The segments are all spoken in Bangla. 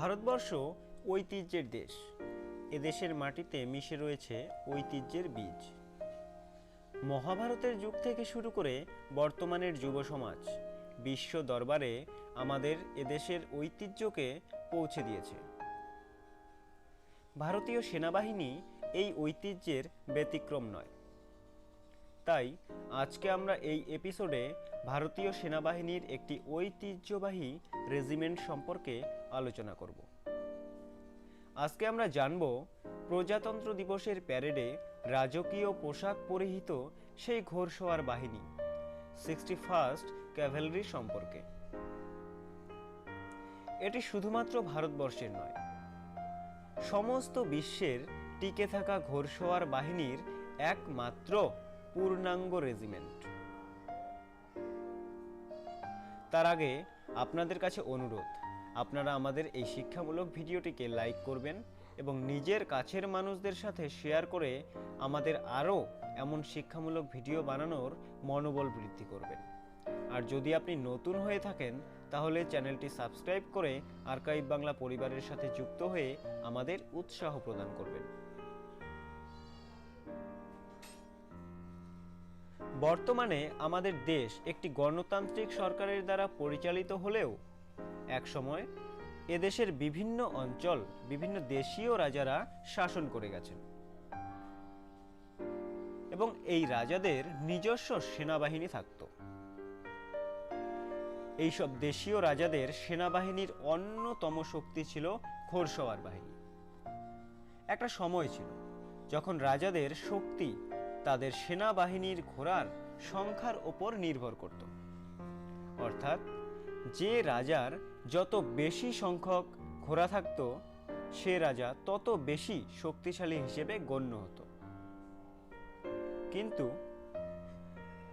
ভারতবর্ষ ঐতিহ্যের দেশ। এদেশের মাটিতে মিশে রয়েছে ঐতিহ্যের বীজ। মহাভারতের যুগ থেকে শুরু করে বর্তমানের যুব সমাজ বিশ্ব দরবারে আমাদের এদেশের ঐতিহ্যকে পৌঁছে দিয়েছে। ভারতীয় সেনাবাহিনী এই ঐতিহ্যের ব্যতিক্রম নয়। তাই আজকে আমরা এই এপিসোডে ভারতীয় সেনাবাহিনীর একটি ঐতিহ্যবাহী রেজিমেন্ট সম্পর্কে আলোচনা করব। আজকে আমরা জানব প্রজাতন্ত্র দিবসের প্যারেডে রাজকীয় পোশাক পরিহিত সেই ঘোড়সওয়ার বাহিনী 61st ক্যাভেলরি সম্পর্কে। এটি শুধুমাত্র ভারতবর্ষের নয়, সমস্ত বিশ্বের টিকে থাকা ঘোড়সওয়ার বাহিনীর একমাত্র পূর্ণাঙ্গ রেজিমেন্ট। তার আগে আপনাদের কাছে অনুরোধ, আপনারা আমাদের এই শিক্ষামূলক ভিডিওটিকে লাইক করবেন এবং নিজের কাছের মানুষদের সাথে শেয়ার করে আমাদের আরও এমন শিক্ষামূলক ভিডিও বানানোর মনোবল বৃদ্ধি করবেন। আর যদি আপনি নতুন হয়ে থাকেন তাহলে চ্যানেলটি সাবস্ক্রাইব করে আর্কাইভ বাংলা পরিবারের সাথে যুক্ত হয়ে আমাদের উৎসাহ প্রদান করবেন। বর্তমানে আমাদের দেশ একটি গণতান্ত্রিক সরকারের দ্বারা পরিচালিত হলেও একসময় এদেশের বিভিন্ন অঞ্চল বিভিন্ন দেশীয় রাজারা শাসন করে গেছেন এবং এই রাজাদের নিজস্ব সেনাবাহিনী থাকত। এইসব দেশীয় রাজাদের সেনাবাহিনীর অন্যতম শক্তি ছিল ঘোড়সওয়ার বাহিনী। একটা সময় ছিল যখন রাজাদের শক্তি তাদের সেনাবাহিনীর ঘোড়ার সংখ্যার ওপর নির্ভর করত। অর্থাৎ যে রাজার যত বেশি সংখ্যক ঘোড়া থাকত সে রাজা তত বেশি শক্তিশালী হিসেবে গণ্য হতো। কিন্তু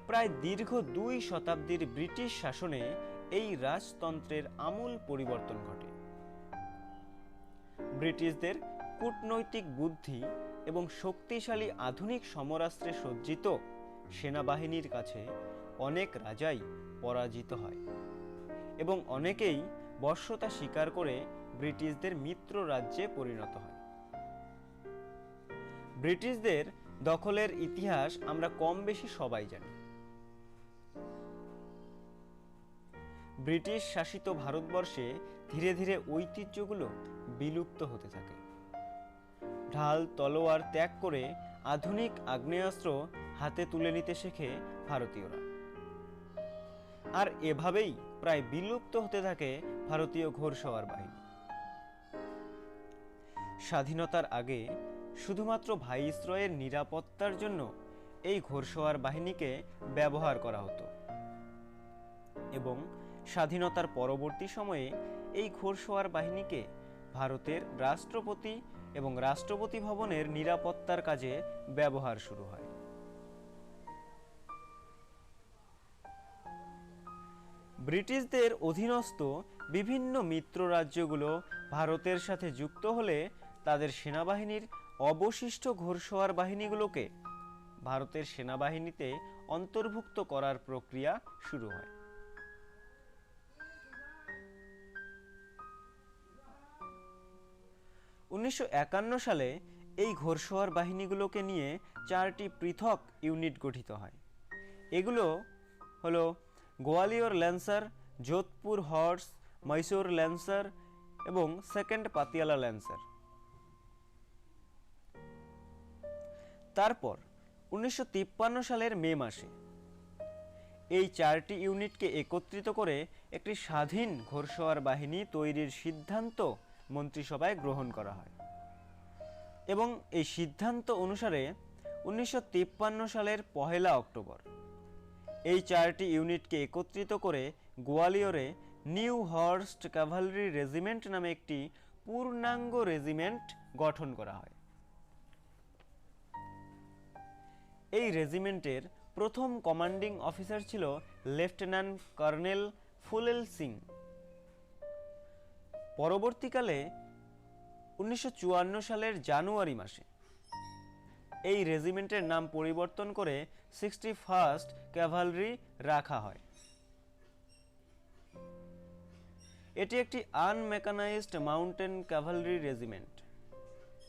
প্রায় দীর্ঘ 2 শতাব্দীর ব্রিটিশ শাসনে এই রাজতন্ত্রের আমূল পরিবর্তন ঘটে। ব্রিটিশদের কূটনৈতিক বুদ্ধি এবং শক্তিশালী আধুনিক সমরাস্ত্রে সজ্জিত সেনাবাহিনীর কাছে অনেক রাজাই পরাজিত হয় এবং অনেকেই বশ্যতা স্বীকার করে ব্রিটিশদের মিত্র রাজ্যে পরিণত হয়। ব্রিটিশদের দখলের ইতিহাস আমরা কম বেশি সবাই জানি। ব্রিটিশ শাসিত ভারতবর্ষে ধীরে ধীরে ঐতিহ্যগুলো বিলুপ্ত হতে থাকে। ঢাল তলোয়ার ত্যাগ করে আধুনিক আগ্নেয়াস্ত্র হাতে তুলে নিতে শেখে ভারতীয়রা। আর এভাবেই প্রায় বিলুপ্ত হতে থাকে ভারতীয় ঘোড়সওয়ার বাহিনী। স্বাধীনতার আগে শুধুমাত্র ভাইসরয়ের নিরাপত্তার জন্য এই ঘোড়সওয়ার বাহিনীকে ব্যবহার করা হতো এবং স্বাধীনতার পরবর্তী সময়ে এই ঘোড়সওয়ার বাহিনীকে ভারতের রাষ্ট্রপতি এবং রাষ্ট্রপতি ভবনের নিরাপত্তার কাজে ব্যবহার শুরু হয়। ব্রিটিশদের অধীনস্থ বিভিন্ন মিত্র রাজ্যগুলো ভারতের সাথে যুক্ত হলে তাদের সেনাবাহিনীর অবশিষ্ট ঘোড়সওয়ার বাহিনীগুলোকে ভারতের সেনাবাহিনীতে অন্তর্ভুক্ত করার প্রক্রিয়া শুরু হয়। উনিশশো 51 সালে এই ঘোড়সওয়ার বাহিনীগুলোকে নিয়ে 4টি পৃথক ইউনিট গঠিত হয়। এগুলো হলো Gwalior lancer, Jodhpur horse, Mysore lancer এবং 2nd পাতিয়ালা ল্যান্সার। তারপর 1953 সালের মে মাসে এই 4টি ইউনিটকে একত্রিত করে একটি স্বাধীন ঘোড়সওয়ার বাহিনী তৈরির সিদ্ধান্ত মন্ত্রিসভায় গ্রহণ করা হয় এবং এই সিদ্ধান্ত অনুসারে 1953 সালের 1 অক্টোবর এই 4টি ইউনিটকে একত্রিত করে গোয়ালিয়রে নিউ হর্স্ট ক্যাভালরি রেজিমেন্ট নামে একটি পূর্ণাঙ্গ রেজিমেন্ট গঠন করা হয়। এই রেজিমেন্টের প্রথম কমান্ডিং অফিসার ছিল লেফটেন্যান্ট কর্নেল ফুলেল সিং। পরবর্তীকালে 1954 সালের জানুয়ারি মাসে এই রেজিমেন্টের নাম পরিবর্তন করে 61st ক্যাভালরি রাখা হয়। এটি একটি আনমেকানাইজড মাউন্টেন ক্যাভালরি রেজিমেন্ট,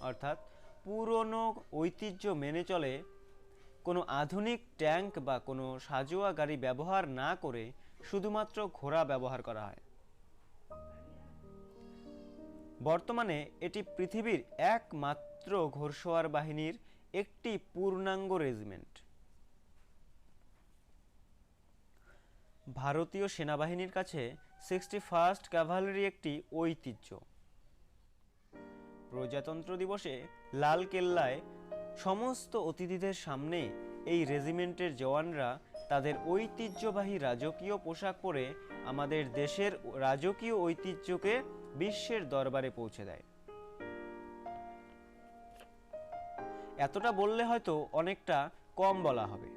অর্থাৎ পুরনো ঐতিহ্য মেনে চলে কোনো আধুনিক ট্যাঙ্ক বা কোনো সাজোয়া গাড়ি ব্যবহার না করে শুধুমাত্র ঘোড়া ব্যবহার করা হয়। বর্তমানে এটি পৃথিবীর একমাত্র ঘোড়সওয়ার বাহিনীর একটি পূর্ণাঙ্গ রেজিমেন্ট। ভারতীয় সেনাবাহিনীর কাছে 61st ক্যাভালরি একটি ঐতিহ্য। প্রজাতন্ত্র দিবসে লাল কেল্লায় সমস্ত অতিথিদের সামনে এই রেজিমেন্টের জওয়ানরা তাদের ঐতিহ্যবাহী রাজকীয় পোশাক পরে আমাদের দেশের রাজকীয় ঐতিহ্যকে বিশ্বের দরবারে পৌঁছে দেয়। এতটা বললে হয়তো অনেকটা কম বলা হবে।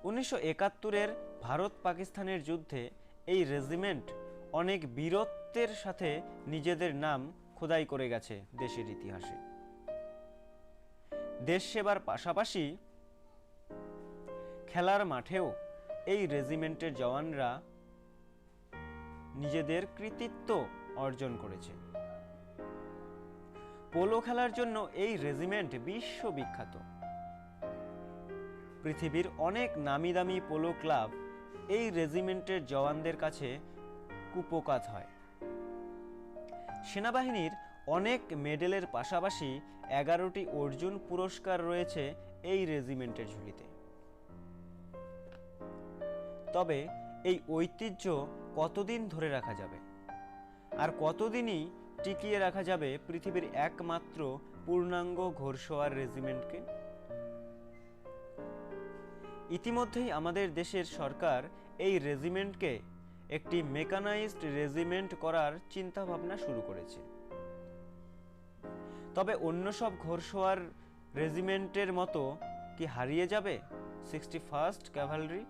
1971-এর ভারত পাকিস্তানের যুদ্ধে এই রেজিমেন্ট অনেক বীরত্বের সাথে নিজেদের নাম খোদাই করে গেছে দেশের ইতিহাসে। দেশ সেবার পাশাপাশি খেলার মাঠেও এই রেজিমেন্টের জওয়ানরা নিজেদের কৃতিত্ব অর্জন করেছে। পোলো খেলার জন্য এই রেজিমেন্ট বিশ্ববিখ্যাত। পৃথিবীর অনেক নামি দামি পোলো ক্লাব এই রেজিমেন্টের জওয়ানদের কাছে কুপোকাত হয়। সেনাবাহিনীর অনেক মেডেলের পাশাপাশি 11টি অর্জুন পুরস্কার রয়েছে এই রেজিমেন্টের ঝুলিতে। তবে এই ঐতিহ্য কতদিন ধরে রাখা যাবে, আর কতদিনই টিকিয়ে রাখা যাবে পৃথিবীর একমাত্র পূর্ণাঙ্গ ঘোড়সওয়ার রেজিমেন্টকে? ইতিমধ্যেই আমাদের দেশের সরকার এই রেজিমেন্টকে একটি মেকানাইজড রেজিমেন্ট করার চিন্তা ভাবনা শুরু করেছে। তবে অন্য সব ঘোড়সওয়ার রেজিমেন্টের মতো কি হারিয়ে যাবে 61st ক্যাভালরি?